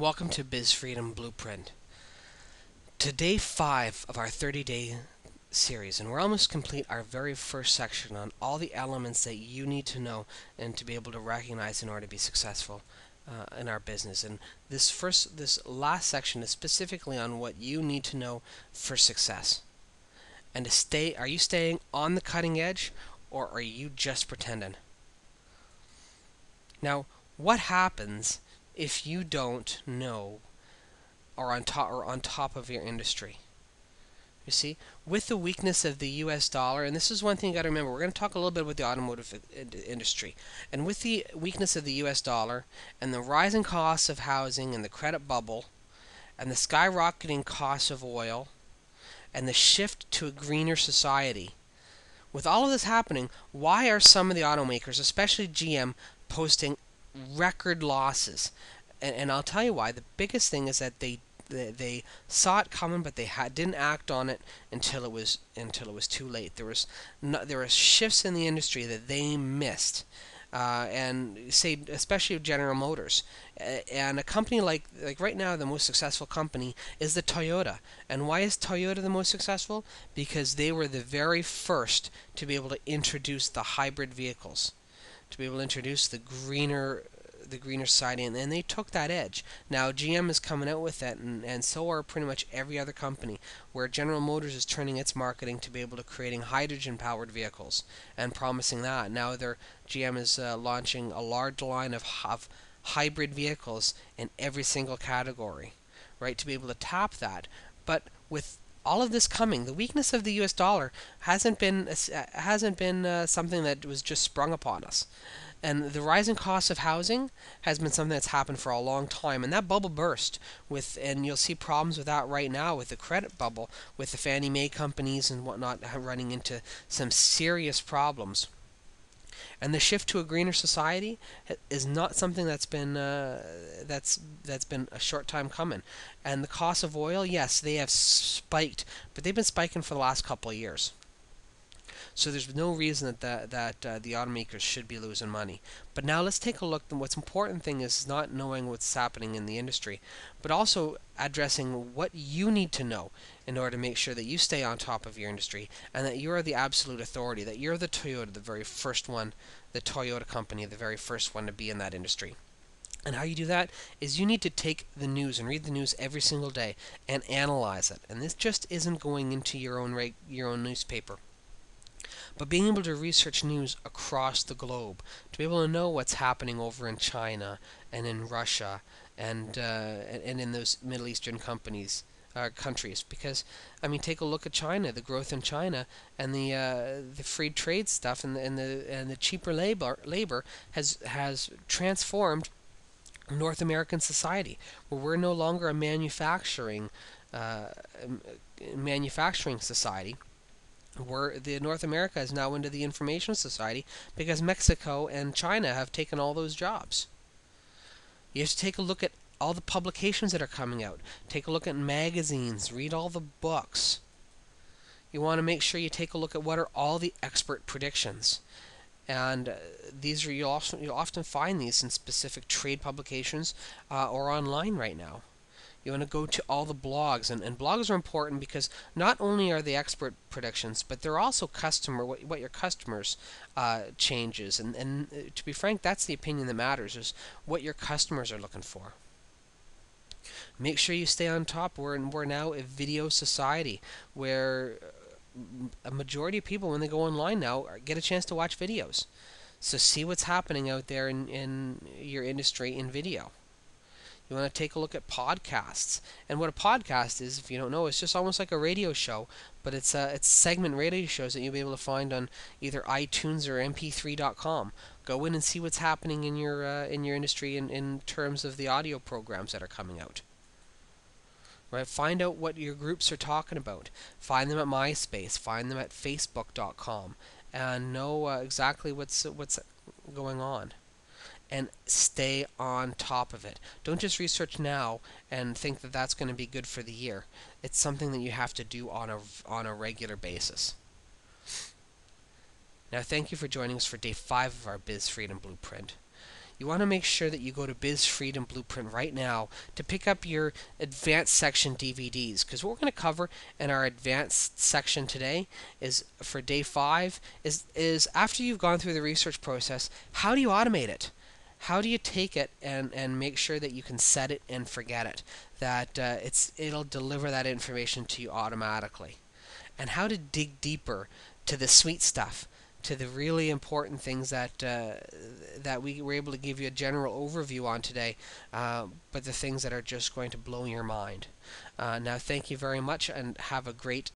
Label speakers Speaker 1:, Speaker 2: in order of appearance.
Speaker 1: Welcome to Biz Freedom Blueprint. To day 5 of our 30-day series, and we're almost complete our very first section on all the elements that you need to know and to be able to recognize in order to be successful in our business. And this last section is specifically on what you need to know for success. And are you staying on the cutting edge, or are you just pretending? Now, what happens if you don't know or on top of your industry? You see, with the weakness of the US dollar, and this is one thing you got to remember, we're going to talk a little bit about the automotive industry. And with the weakness of the US dollar and the rising costs of housing and the credit bubble and the skyrocketing costs of oil and the shift to a greener society, with all of this happening, why are some of the automakers, especially GM, posting record losses? And I'll tell you why. The biggest thing is that they saw it coming, but they didn't act on it until it was too late. There were shifts in the industry that they missed, and say especially General Motors, and a company like right now the most successful company is the Toyota. And why is Toyota the most successful? Because they were the very first to be able to introduce the hybrid vehicles, to be able to introduce the greener side in, and they took that edge. Now GM is coming out with that, and so are pretty much every other company, where General Motors is turning its marketing to be able to creating hydrogen powered vehicles and promising that. Now GM is launching a large line of hybrid vehicles in every single category, right, to be able to tap that. But with all of this coming, the weakness of the US dollar hasn't been something that was just sprung upon us. And the rising cost of housing has been something that's happened for a long time, and that bubble burst and you'll see problems with that right now with the credit bubble, with the Fannie Mae companies and whatnot running into some serious problems. And the shift to a greener society is not something that's been a short time coming. And the cost of oil, yes, they have spiked, but they've been spiking for the last couple of years. So there's no reason that the automakers should be losing money. But now let's take a look. What's important thing is not knowing what's happening in the industry, but also addressing what you need to know in order to make sure that you stay on top of your industry and that you're the absolute authority, that you're the Toyota, the very first one, the Toyota company, the very first one to be in that industry. And how you do that is you need to take the news and read the news every single day and analyze it. And this just isn't going into your own newspaper, but being able to research news across the globe, to be able to know what's happening over in China and in Russia and in those Middle Eastern countries. Because I mean, take a look at China, the growth in China, and the free trade stuff, and the cheaper labor has transformed North American society, where we're no longer a uh, manufacturing society. The North America is now into the information society because Mexico and China have taken all those jobs. You have to take a look at all the publications that are coming out. Take a look at magazines. Read all the books. You want to make sure you take a look at what are all the expert predictions. And you'll often find these in specific trade publications or online right now. You want to go to all the blogs, and blogs are important because not only are they expert predictions, but they're also what your customers changes. And to be frank, that's the opinion that matters, is what your customers are looking for. Make sure you stay on top. We're now a video society where a majority of people, when they go online now, get a chance to watch videos. So see what's happening out there in your industry in video. You want to take a look at podcasts. And what a podcast is, if you don't know, it's just almost like a radio show, but it's segment radio shows that you'll be able to find on either iTunes or mp3.com. Go in and see what's happening in your industry in terms of the audio programs that are coming out. Right? Find out what your groups are talking about. Find them at MySpace. Find them at Facebook.com, and know exactly what's going on. And stay on top of it. Don't just research now and think that that's going to be good for the year. It's something that you have to do on a regular basis. Now, thank you for joining us for day 5 of our Biz Freedom Blueprint. you want to make sure that you go to Biz Freedom Blueprint right now to pick up your advanced section DVDs, because what we're going to cover in our advanced section today is for day 5 is after you've gone through the research process, how do you automate it? How do you take it and make sure that you can set it and forget it, that it'll deliver that information to you automatically, and how to dig deeper to the sweet stuff, to the really important things that we were able to give you a general overview on today, but the things that are just going to blow your mind. Now, thank you very much, and have a great